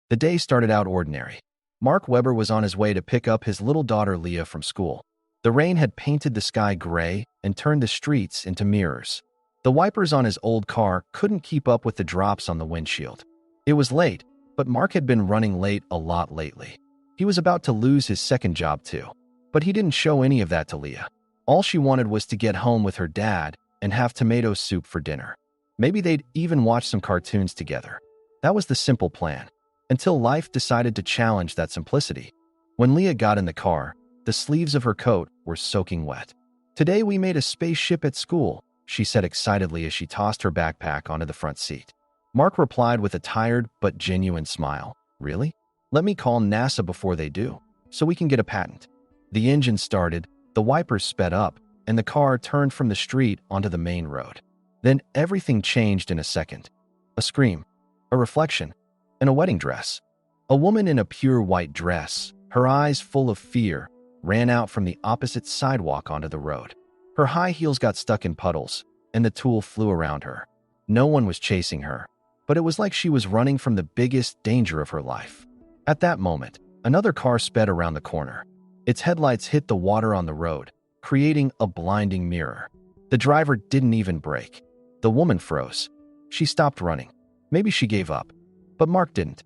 The day started out ordinary. Mark Webber was on his way to pick up his little daughter Leah from school. The rain had painted the sky gray and turned the streets into mirrors. The wipers on his old car couldn't keep up with the drops on the windshield. It was late, but Mark had been running late a lot lately. He was about to lose his second job too, but he didn't show any of that to Leah. All she wanted was to get home with her dad and have tomato soup for dinner. Maybe they'd even watch some cartoons together. That was the simple plan, until life decided to challenge that simplicity. When Leah got in the car, the sleeves of her coat were soaking wet. "Today we made a spaceship at school," she said excitedly as she tossed her backpack onto the front seat. Mark replied with a tired but genuine smile. "Really? Let me call NASA before they do, so we can get a patent." The engine started, the wipers sped up, and the car turned from the street onto the main road. Then everything changed in a second. A scream, a reflection, and a wedding dress. A woman in a pure white dress, her eyes full of fear, ran out from the opposite sidewalk onto the road. Her high heels got stuck in puddles, and the tulle flew around her. No one was chasing her, but it was like she was running from the biggest danger of her life. At that moment, another car sped around the corner. Its headlights hit the water on the road, creating a blinding mirror. The driver didn't even brake. The woman froze. She stopped running. Maybe she gave up. But Mark didn't.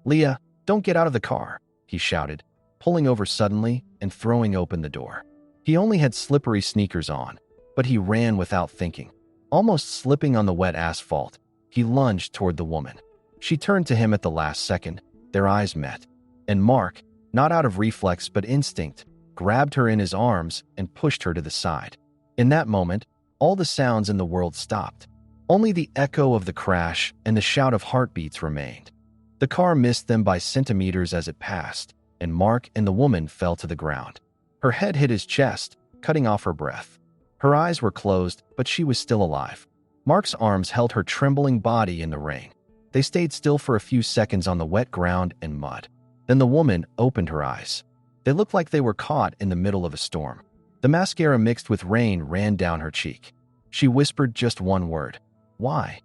"Leah, don't get out of the car," he shouted, pulling over suddenly and throwing open the door. He only had slippery sneakers on, but he ran without thinking. Almost slipping on the wet asphalt, he lunged toward the woman. She turned to him at the last second. Their eyes met. And Mark, not out of reflex but instinct, grabbed her in his arms and pushed her to the side. In that moment, all the sounds in the world stopped. Only the echo of the crash and the shout of heartbeats remained. The car missed them by centimeters as it passed, and Mark and the woman fell to the ground. Her head hit his chest, cutting off her breath. Her eyes were closed, but she was still alive. Mark's arms held her trembling body in the rain. They stayed still for a few seconds on the wet ground and mud. Then the woman opened her eyes. They looked like they were caught in the middle of a storm. The mascara mixed with rain ran down her cheek. She whispered just one word. "Why?"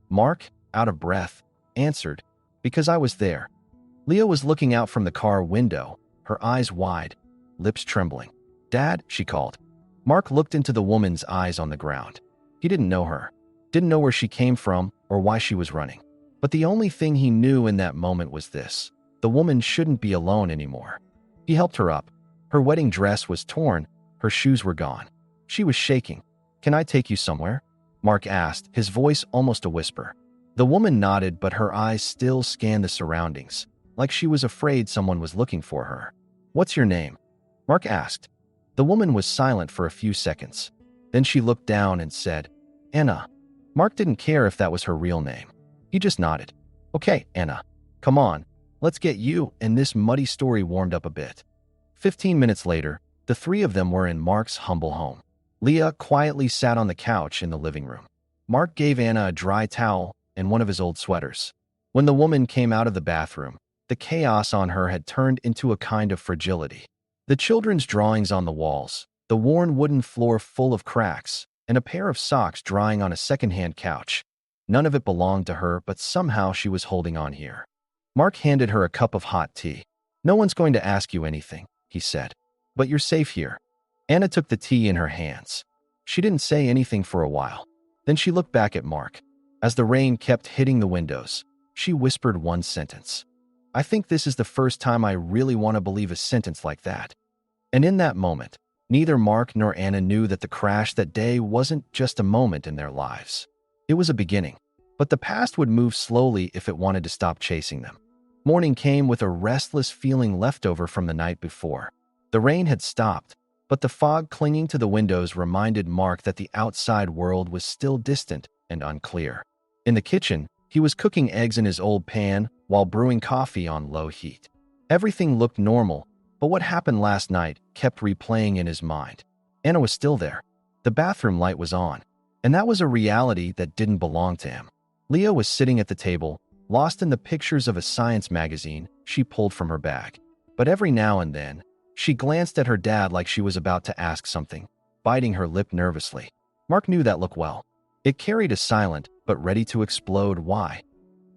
Mark, out of breath, answered, "Because I was there." Leah was looking out from the car window, her eyes wide, lips trembling. "Dad," she called. Mark looked into the woman's eyes on the ground. He didn't know her, didn't know where she came from or why she was running. But the only thing he knew in that moment was this: the woman shouldn't be alone anymore. He helped her up. Her wedding dress was torn, her shoes were gone. She was shaking. "Can I take you somewhere?" Mark asked, his voice almost a whisper. The woman nodded, but her eyes still scanned the surroundings, like she was afraid someone was looking for her. "What's your name?" Mark asked. The woman was silent for a few seconds. Then she looked down and said, "Anna." Mark didn't care if that was her real name. He just nodded. "Okay, Anna. Come on. Let's get you and this muddy story warmed up a bit." 15 minutes later, the three of them were in Mark's humble home. Leah quietly sat on the couch in the living room. Mark gave Anna a dry towel and one of his old sweaters. When the woman came out of the bathroom, the chaos on her had turned into a kind of fragility. The children's drawings on the walls, the worn wooden floor full of cracks, and a pair of socks drying on a secondhand couch. None of it belonged to her, but somehow she was holding on here. Mark handed her a cup of hot tea. "No one's going to ask you anything," he said. "But you're safe here." Anna took the tea in her hands. She didn't say anything for a while. Then she looked back at Mark. As the rain kept hitting the windows, she whispered one sentence. "I think this is the first time I really want to believe a sentence like that." And in that moment, neither Mark nor Anna knew that the crash that day wasn't just a moment in their lives. It was a beginning, but the past would move slowly if it wanted to stop chasing them. Morning came with a restless feeling left over from the night before. The rain had stopped, but the fog clinging to the windows reminded Mark that the outside world was still distant and unclear. In the kitchen, he was cooking eggs in his old pan while brewing coffee on low heat. Everything looked normal, but what happened last night kept replaying in his mind. Anna was still there. The bathroom light was on, and that was a reality that didn't belong to him. Leah was sitting at the table, lost in the pictures of a science magazine she pulled from her bag. But every now and then, she glanced at her dad like she was about to ask something, biting her lip nervously. Mark knew that look well. It carried a silent but ready to explode why.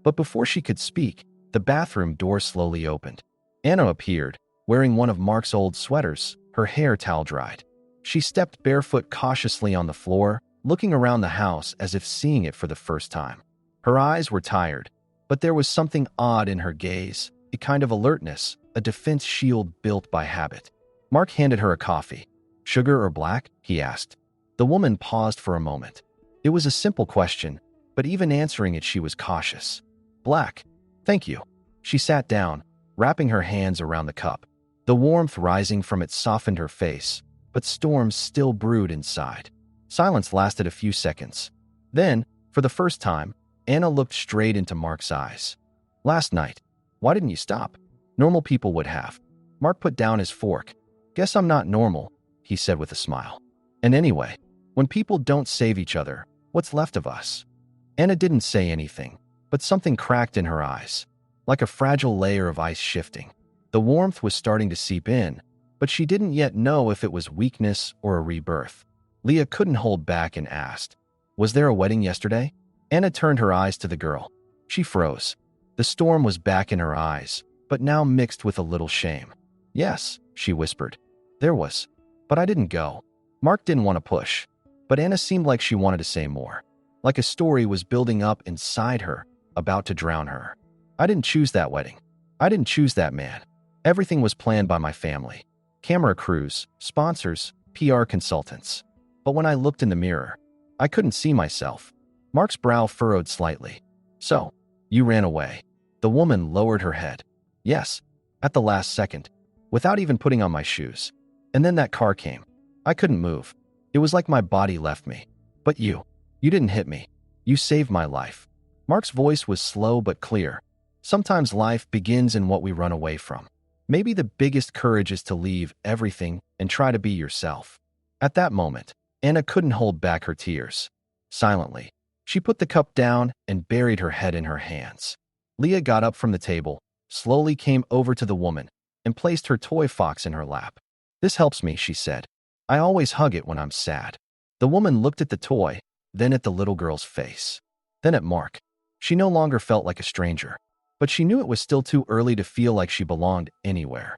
But before she could speak, The bathroom door slowly opened. Anna appeared, wearing one of Mark's old sweaters, her hair towel-dried. She stepped barefoot cautiously on the floor, looking around the house as if seeing it for the first time. Her eyes were tired, but there was something odd in her gaze, a kind of alertness, a defense shield built by habit. Mark handed her a coffee. "Sugar or black?" he asked. The woman paused for a moment. It was a simple question, but even answering it she was cautious. "Black. Thank you." She sat down, wrapping her hands around the cup. The warmth rising from it softened her face, but storms still brewed inside. Silence lasted a few seconds. Then, for the first time, Anna looked straight into Mark's eyes. "Last night. Why didn't you stop? Normal people would have." Mark put down his fork. "Guess I'm not normal," he said with a smile. "And anyway, when people don't save each other, what's left of us?" Anna didn't say anything, but something cracked in her eyes, like a fragile layer of ice shifting. The warmth was starting to seep in, but she didn't yet know if it was weakness or a rebirth. Leah couldn't hold back and asked, "Was there a wedding yesterday?" Anna turned her eyes to the girl. She froze. The storm was back in her eyes, but now mixed with a little shame. "Yes," she whispered. "There was. But I didn't go." Mark didn't want to push, but Anna seemed like she wanted to say more. Like a story was building up inside her, about to drown her. "I didn't choose that wedding. I didn't choose that man. Everything was planned by my family. Camera crews, sponsors, PR consultants. But when I looked in the mirror, I couldn't see myself." Mark's brow furrowed slightly. "So, you ran away." The woman lowered her head. "Yes, at the last second, without even putting on my shoes. And then that car came. I couldn't move. It was like my body left me. But you didn't hit me. You saved my life." Mark's voice was slow but clear. Sometimes life begins in what we run away from. Maybe the biggest courage is to leave everything and try to be yourself. At that moment, Anna couldn't hold back her tears. Silently, she put the cup down and buried her head in her hands. Leah got up from the table, slowly came over to the woman, and placed her toy fox in her lap. "This helps me," she said. "I always hug it when I'm sad." The woman looked at the toy, then at the little girl's face, then at Mark. She no longer felt like a stranger, but she knew it was still too early to feel like she belonged anywhere.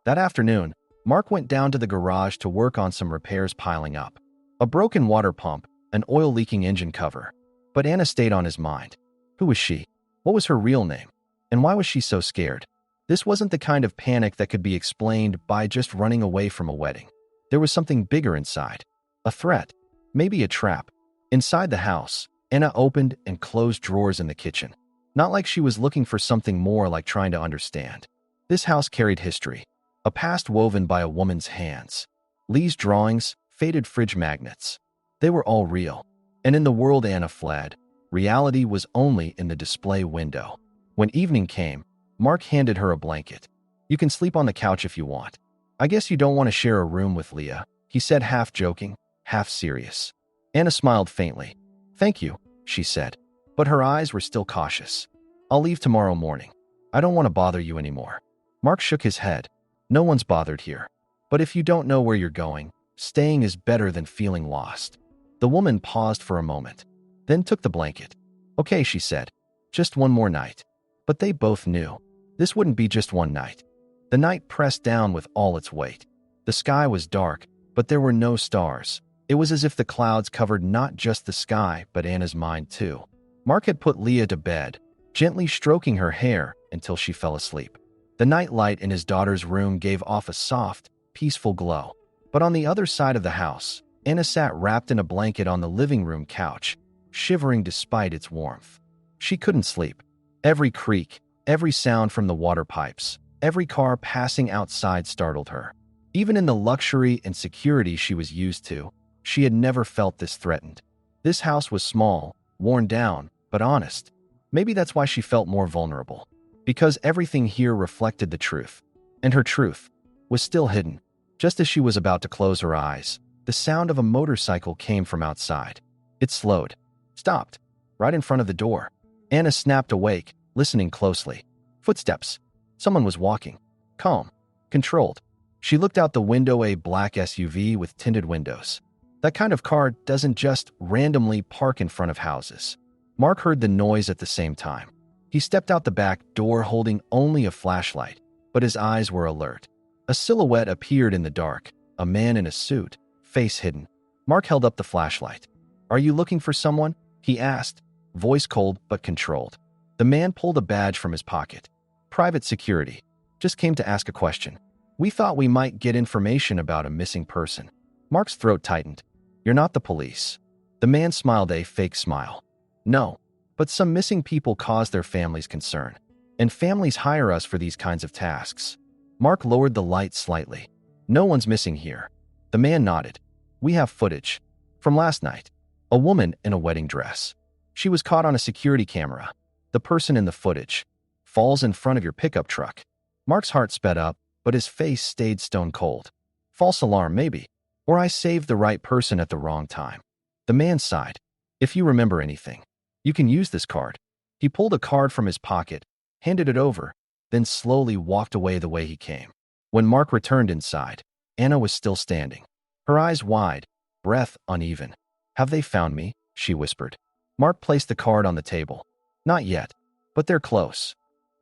That afternoon, Mark went down to the garage to work on some repairs piling up. A broken water pump, an oil-leaking engine cover. But Anna stayed on his mind. Who was she? What was her real name? And why was she so scared? This wasn't the kind of panic that could be explained by just running away from a wedding. There was something bigger inside. A threat. Maybe a trap. Inside the house, Anna opened and closed drawers in the kitchen. Not like she was looking for something more, like trying to understand. This house carried history. A past woven by a woman's hands. Lee's drawings, faded fridge magnets. They were all real. And in the world Anna fled, reality was only in the display window. When evening came, Mark handed her a blanket. "You can sleep on the couch if you want. I guess you don't want to share a room with Leah," he said, half joking, half serious. Anna smiled faintly. "Thank you," she said, but her eyes were still cautious. "I'll leave tomorrow morning. I don't want to bother you anymore." Mark shook his head. "No one's bothered here. But if you don't know where you're going, staying is better than feeling lost." The woman paused for a moment, then took the blanket. "Okay," she said, "just one more night." But they both knew this wouldn't be just one night. The night pressed down with all its weight. The sky was dark, but there were no stars. It was as if the clouds covered not just the sky, but Anna's mind too. Mark had put Leah to bed, gently stroking her hair until she fell asleep. The night light in his daughter's room gave off a soft, peaceful glow. But on the other side of the house, Anna sat wrapped in a blanket on the living room couch, shivering despite its warmth. She couldn't sleep. Every creak, every sound from the water pipes, every car passing outside startled her. Even in the luxury and security she was used to, she had never felt this threatened. This house was small, worn down, but honest. Maybe that's why she felt more vulnerable. Because everything here reflected the truth. And her truth was still hidden. Just as she was about to close her eyes, the sound of a motorcycle came from outside. It slowed, stopped, right in front of the door. Anna snapped awake, listening closely. Footsteps. Someone was walking. Calm. Controlled. She looked out the window, a black SUV with tinted windows. That kind of car doesn't just randomly park in front of houses. Mark heard the noise at the same time. He stepped out the back door holding only a flashlight, but his eyes were alert. A silhouette appeared in the dark, a man in a suit, face hidden. Mark held up the flashlight. "Are you looking for someone?" he asked, voice cold but controlled. The man pulled a badge from his pocket. "Private security. Just came to ask a question. We thought we might get information about a missing person." Mark's throat tightened. "You're not the police." The man smiled a fake smile. "No, but some missing people cause their families concern, and families hire us for these kinds of tasks." Mark lowered the light slightly. "No one's missing here." The man nodded. "We have footage. From last night. A woman in a wedding dress. She was caught on a security camera. The person in the footage falls in front of your pickup truck." Mark's heart sped up, but his face stayed stone cold. "False alarm, maybe. Or I saved the right person at the wrong time." The man sighed. "If you remember anything, you can use this card." He pulled a card from his pocket, handed it over, then slowly walked away the way he came. When Mark returned inside, Anna was still standing, her eyes wide, breath uneven. "Have they found me?" she whispered. Mark placed the card on the table. "Not yet, but they're close."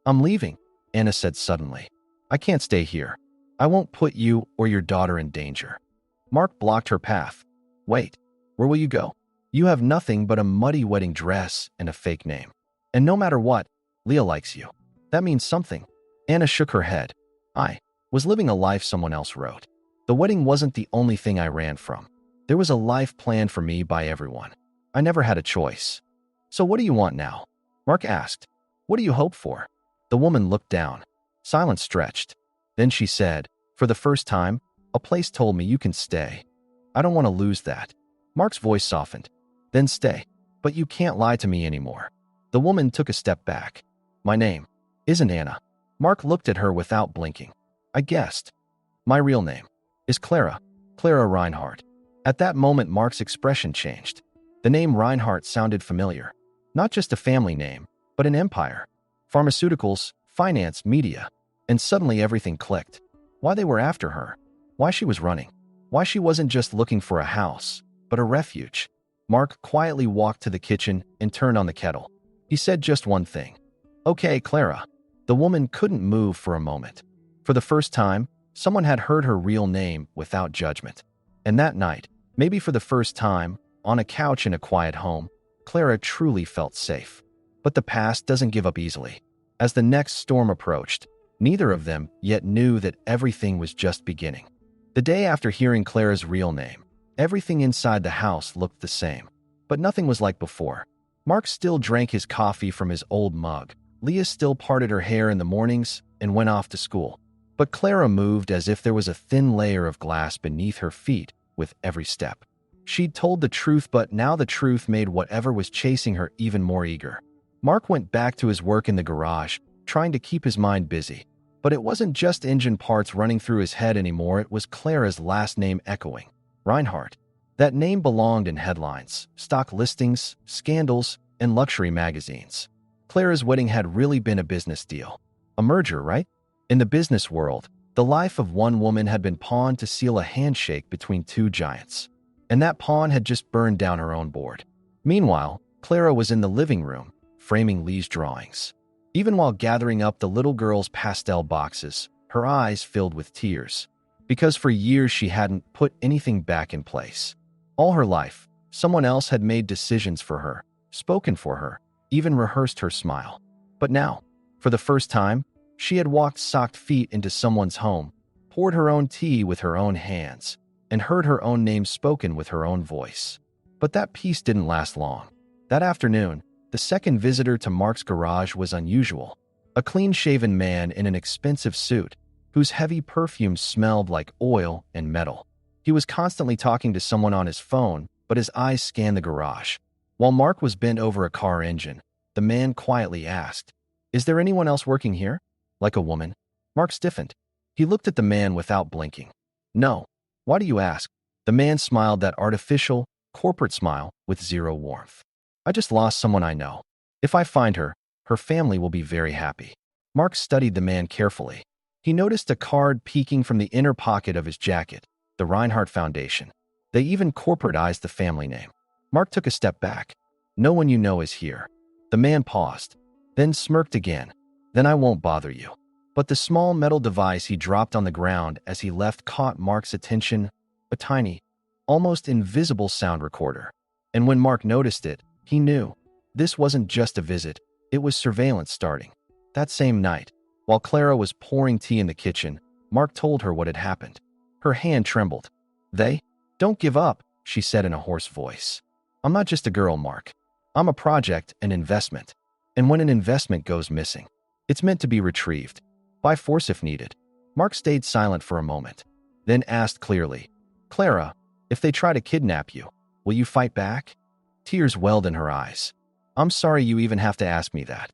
"I'm leaving," Anna said suddenly. "I can't stay here. I won't put you or your daughter in danger." Mark blocked her path. "Wait, where will you go? You have nothing but a muddy wedding dress and a fake name. And no matter what, Leah likes you. That means something." Anna shook her head. "I was living a life someone else wrote. The wedding wasn't the only thing I ran from. There was a life planned for me by everyone. I never had a choice." "So what do you want now?" Mark asked. "What do you hope for?" The woman looked down. Silence stretched. Then she said, "For the first time, a place told me you can stay. I don't want to lose that." Mark's voice softened. "Then stay. But you can't lie to me anymore." The woman took a step back. "My name isn't Anna." Mark looked at her without blinking. "I guessed. My real name is Clara. Clara Reinhardt." At that moment, Mark's expression changed. The name Reinhardt sounded familiar. Not just a family name, but an empire. Pharmaceuticals, finance, media. And suddenly everything clicked. Why they were after her. Why she was running. Why she wasn't just looking for a house, but a refuge. Mark quietly walked to the kitchen and turned on the kettle. He said just one thing. "Okay, Clara." The woman couldn't move for a moment. For the first time, someone had heard her real name without judgment. And that night, maybe for the first time, on a couch in a quiet home, Clara truly felt safe. But the past doesn't give up easily. As the next storm approached, neither of them yet knew that everything was just beginning. The day after hearing Clara's real name, everything inside the house looked the same. But nothing was like before. Mark still drank his coffee from his old mug. Leah still parted her hair in the mornings and went off to school. But Clara moved as if there was a thin layer of glass beneath her feet with every step. She'd told the truth, but now the truth made whatever was chasing her even more eager. Mark went back to his work in the garage, trying to keep his mind busy. But it wasn't just engine parts running through his head anymore, it was Clara's last name echoing. Reinhardt. That name belonged in headlines, stock listings, scandals, and luxury magazines. Clara's wedding had really been a business deal. A merger, right? In the business world, the life of one woman had been pawned to seal a handshake between two giants. And that pawn had just burned down her own board. Meanwhile, Clara was in the living room, framing Lee's drawings. Even while gathering up the little girl's pastel boxes, her eyes filled with tears. Because for years she hadn't put anything back in place. All her life, someone else had made decisions for her, spoken for her, even rehearsed her smile. But now, for the first time, she had walked socked feet into someone's home, poured her own tea with her own hands, and heard her own name spoken with her own voice. But that peace didn't last long. That afternoon, the second visitor to Mark's garage was unusual. A clean-shaven man in an expensive suit, whose heavy perfume smelled like oil and metal. He was constantly talking to someone on his phone, but his eyes scanned the garage. While Mark was bent over a car engine, the man quietly asked, "Is there anyone else working here?" Like a woman. Mark stiffened. He looked at the man without blinking. "No. Why do you ask?" The man smiled, that artificial, corporate smile with zero warmth. "I just lost someone I know. If I find her, her family will be very happy." Mark studied the man carefully. He noticed a card peeking from the inner pocket of his jacket, the Reinhardt Foundation. They even corporatized the family name. Mark took a step back. "No one you know is here." The man paused. then smirked again. Then I won't bother you. But the small metal device he dropped on the ground as he left caught Mark's attention, a tiny, almost invisible sound recorder. And when Mark noticed it, he knew. This wasn't just a visit, it was surveillance starting. That same night, while Clara was pouring tea in the kitchen, Mark told her what had happened. Her hand trembled. Don't give up, she said in a hoarse voice. I'm not just a girl, Mark. I'm a project, an investment. And when an investment goes missing, it's meant to be retrieved. By force if needed. Mark stayed silent for a moment, then asked clearly, Clara, if they try to kidnap you, will you fight back? Tears welled in her eyes. I'm sorry you even have to ask me that.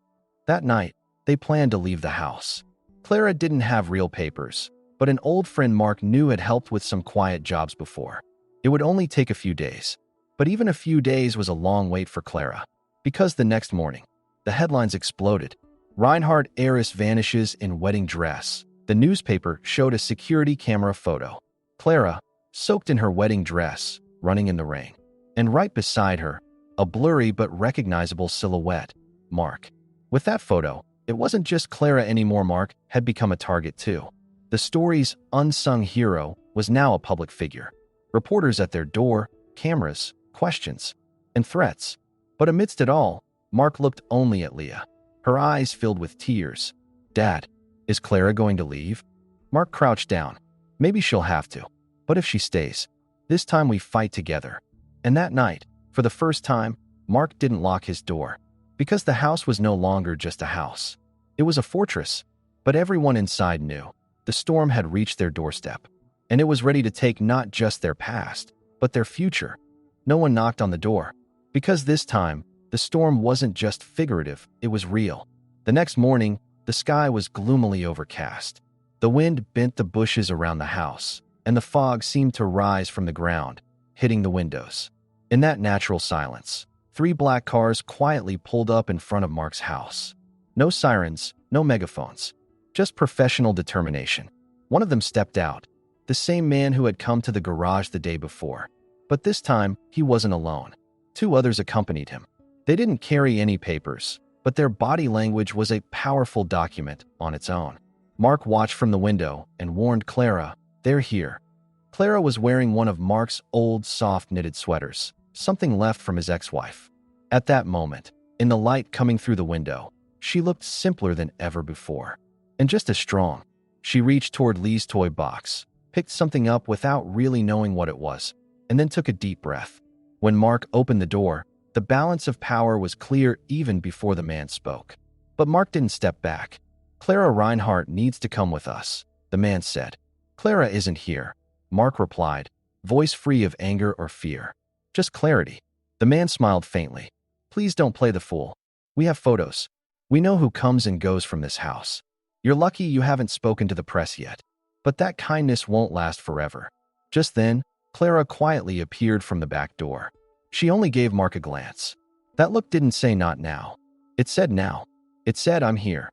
That night, they planned to leave the house. Clara didn't have real papers, but an old friend Mark knew had helped with some quiet jobs before. It would only take a few days, but even a few days was a long wait for Clara, because the next morning, the headlines exploded. Reinhardt heiress vanishes in wedding dress. The newspaper showed a security camera photo. Clara, soaked in her wedding dress, running in the rain. And right beside her, a blurry but recognizable silhouette, Mark. With that photo, it wasn't just Clara anymore. Mark had become a target too. The story's unsung hero was now a public figure. Reporters at their door, cameras, questions, and threats. But amidst it all, Mark looked only at Leah. Her eyes filled with tears. Dad, is Clara going to leave? Mark crouched down. Maybe she'll have to. But if she stays, this time we fight together. And that night, for the first time, Mark didn't lock his door. Because the house was no longer just a house. It was a fortress. But everyone inside knew. The storm had reached their doorstep. And it was ready to take not just their past, but their future. No one knocked on the door. Because this time, the storm wasn't just figurative, it was real. The next morning, the sky was gloomily overcast. The wind bent the bushes around the house, and the fog seemed to rise from the ground, hitting the windows. In that natural silence, 3 black cars quietly pulled up in front of Mark's house. No sirens, no megaphones, just professional determination. One of them stepped out, the same man who had come to the garage the day before. But this time, he wasn't alone. 2 others accompanied him. They didn't carry any papers, but their body language was a powerful document on its own. Mark watched from the window and warned Clara, they're here. Clara was wearing one of Mark's old soft knitted sweaters, something left from his ex-wife. At that moment, in the light coming through the window, she looked simpler than ever before. And just as strong. She reached toward Lee's toy box, picked something up without really knowing what it was, and then took a deep breath. When Mark opened the door, the balance of power was clear even before the man spoke. But Mark didn't step back. Clara Reinhardt needs to come with us, the man said. Clara isn't here, Mark replied, voice free of anger or fear. Just clarity. The man smiled faintly. Please don't play the fool. We have photos. We know who comes and goes from this house. You're lucky you haven't spoken to the press yet. But that kindness won't last forever. Just then, Clara quietly appeared from the back door. She only gave Mark a glance. That look didn't say not now. It said now. It said I'm here.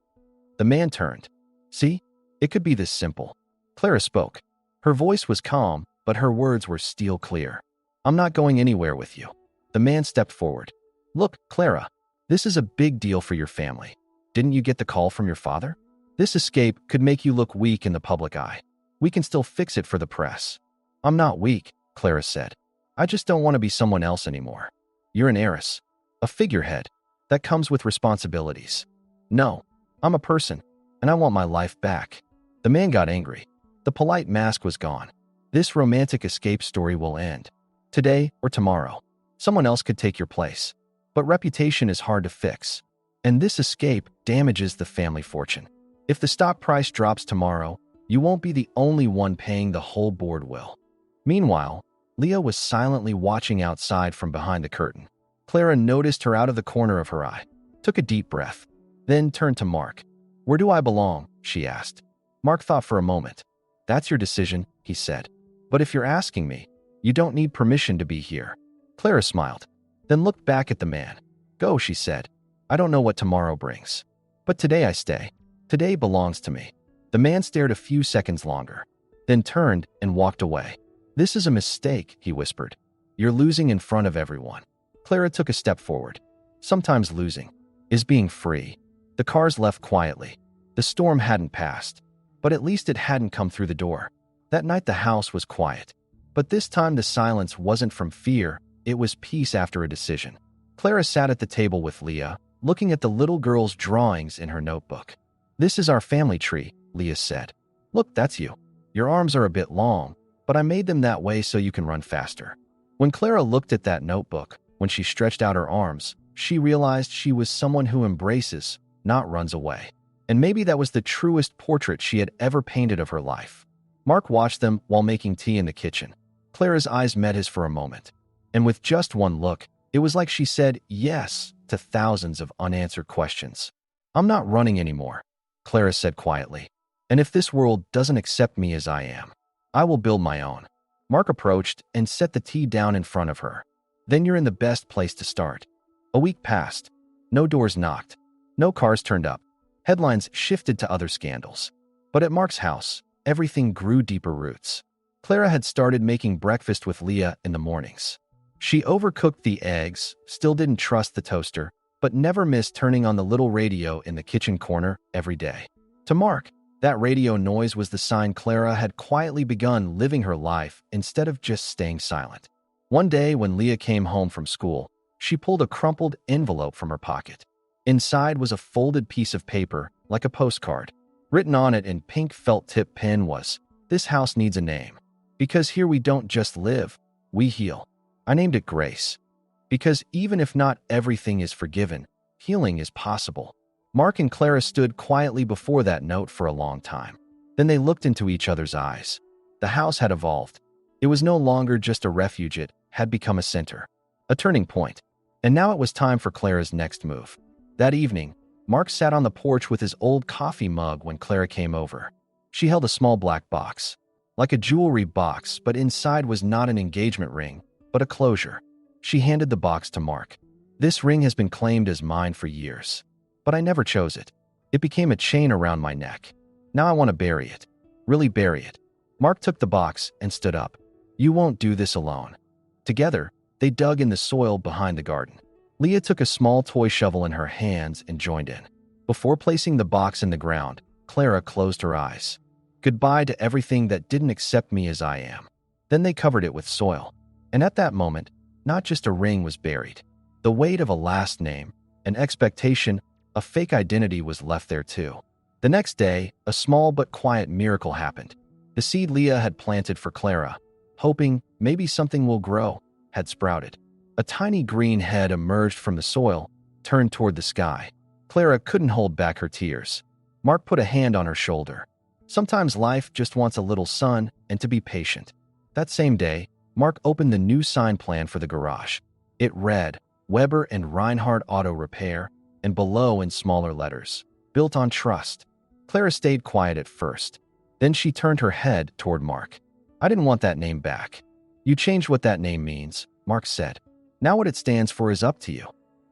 The man turned. See? It could be this simple. Clara spoke. Her voice was calm, but her words were steel clear. I'm not going anywhere with you. The man stepped forward. Look, Clara, this is a big deal for your family. Didn't you get the call from your father? This escape could make you look weak in the public eye. We can still fix it for the press. I'm not weak, Clara said. I just don't want to be someone else anymore. You're an heiress, a figurehead. That comes with responsibilities. No, I'm a person, and I want my life back. The man got angry. The polite mask was gone. This romantic escape story will end. Today or tomorrow. Someone else could take your place. But reputation is hard to fix. And this escape damages the family fortune. If the stock price drops tomorrow, you won't be the only one paying, the whole board will. Meanwhile, Leah was silently watching outside from behind the curtain. Clara noticed her out of the corner of her eye, took a deep breath, then turned to Mark. Where do I belong? She asked. Mark thought for a moment. That's your decision, he said. But if you're asking me, you don't need permission to be here. Clara smiled, then looked back at the man. Go, she said. I don't know what tomorrow brings. But today I stay. Today belongs to me. The man stared a few seconds longer, then turned and walked away. This is a mistake, he whispered. You're losing in front of everyone. Clara took a step forward. Sometimes losing is being free. The cars left quietly. The storm hadn't passed, but at least it hadn't come through the door. That night the house was quiet. But this time the silence wasn't from fear, it was peace after a decision. Clara sat at the table with Leah, looking at the little girl's drawings in her notebook. "This is our family tree," Leah said. "Look, that's you. Your arms are a bit long, but I made them that way so you can run faster." When Clara looked at that notebook, when she stretched out her arms, she realized she was someone who embraces, not runs away. And maybe that was the truest portrait she had ever painted of her life. Mark watched them while making tea in the kitchen. Clara's eyes met his for a moment. And with just one look, it was like she said yes to thousands of unanswered questions. "I'm not running anymore," Clara said quietly. "And if this world doesn't accept me as I am, I will build my own." Mark approached and set the tea down in front of her. "Then you're in the best place to start." A week passed. No doors knocked. No cars turned up. Headlines shifted to other scandals. But at Mark's house, everything grew deeper roots. Clara had started making breakfast with Leah in the mornings. She overcooked the eggs, still didn't trust the toaster, but never missed turning on the little radio in the kitchen corner every day. To Mark, that radio noise was the sign Clara had quietly begun living her life instead of just staying silent. One day when Leah came home from school, she pulled a crumpled envelope from her pocket. Inside was a folded piece of paper, like a postcard. Written on it in pink felt-tip pen was, "This house needs a name. Because here we don't just live, we heal." I named it Grace. Because even if not everything is forgiven, healing is possible. Mark and Clara stood quietly before that note for a long time. Then they looked into each other's eyes. The house had evolved. It was no longer just a refuge, it had become a center, a turning point. And now it was time for Clara's next move. That evening, Mark sat on the porch with his old coffee mug when Clara came over. She held a small black box, like a jewelry box, but inside was not an engagement ring, but a closure. She handed the box to Mark. "This ring has been claimed as mine for years, but I never chose it. It became a chain around my neck. Now I want to bury it. Really bury it." Mark took the box and stood up. "You won't do this alone." Together, they dug in the soil behind the garden. Leah took a small toy shovel in her hands and joined in. Before placing the box in the ground, Clara closed her eyes. "Goodbye to everything that didn't accept me as I am." Then they covered it with soil. And at that moment, not just a ring was buried. The weight of a last name, an expectation, a fake identity was left there too. The next day, a small but quiet miracle happened. The seed Leah had planted for Clara, hoping maybe something will grow, had sprouted. A tiny green head emerged from the soil, turned toward the sky. Clara couldn't hold back her tears. Mark put a hand on her shoulder. Sometimes life just wants a little sun and to be patient. That same day, Mark opened the new sign plan for the garage. It read, "Weber and Reinhardt Auto Repair," and below in smaller letters, "Built on trust." Clara stayed quiet at first. Then she turned her head toward Mark. "I didn't want that name back." "You changed what that name means," Mark said. "Now what it stands for is up to you."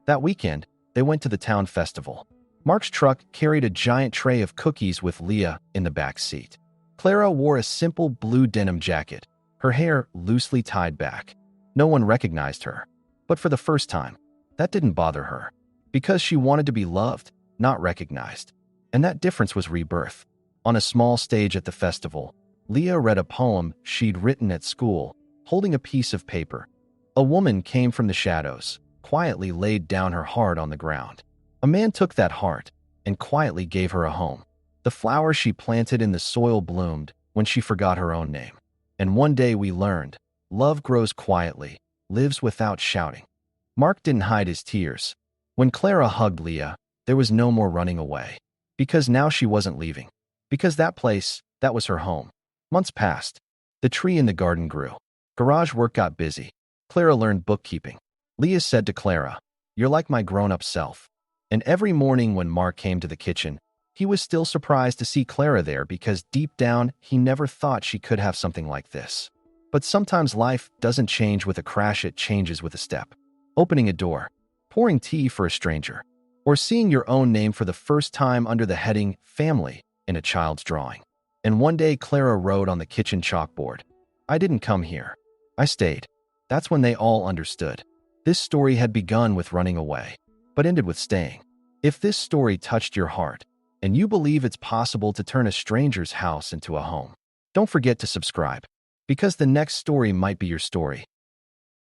That weekend, they went to the town festival. Mark's truck carried a giant tray of cookies with Leah in the back seat. Clara wore a simple blue denim jacket, her hair loosely tied back. No one recognized her. But for the first time, that didn't bother her. Because she wanted to be loved, not recognized. And that difference was rebirth. On a small stage at the festival, Leah read a poem she'd written at school, holding a piece of paper. A woman came from the shadows, quietly laid down her heart on the ground. A man took that heart and quietly gave her a home. The flower she planted in the soil bloomed when she forgot her own name. And one day we learned, love grows quietly, lives without shouting. Mark didn't hide his tears. When Clara hugged Leah, there was no more running away. Because now she wasn't leaving. Because that place, that was her home. Months passed. The tree in the garden grew. Garage work got busy. Clara learned bookkeeping. Leah said to Clara, "You're like my grown-up self." And every morning when Mark came to the kitchen, he was still surprised to see Clara there because deep down, he never thought she could have something like this. But sometimes life doesn't change with a crash, it changes with a step. Opening a door, pouring tea for a stranger, or seeing your own name for the first time under the heading Family in a child's drawing. And one day Clara wrote on the kitchen chalkboard, "I didn't come here. I stayed." That's when they all understood. This story had begun with running away, but ended with staying. If this story touched your heart, and you believe it's possible to turn a stranger's house into a home, don't forget to subscribe, because the next story might be your story.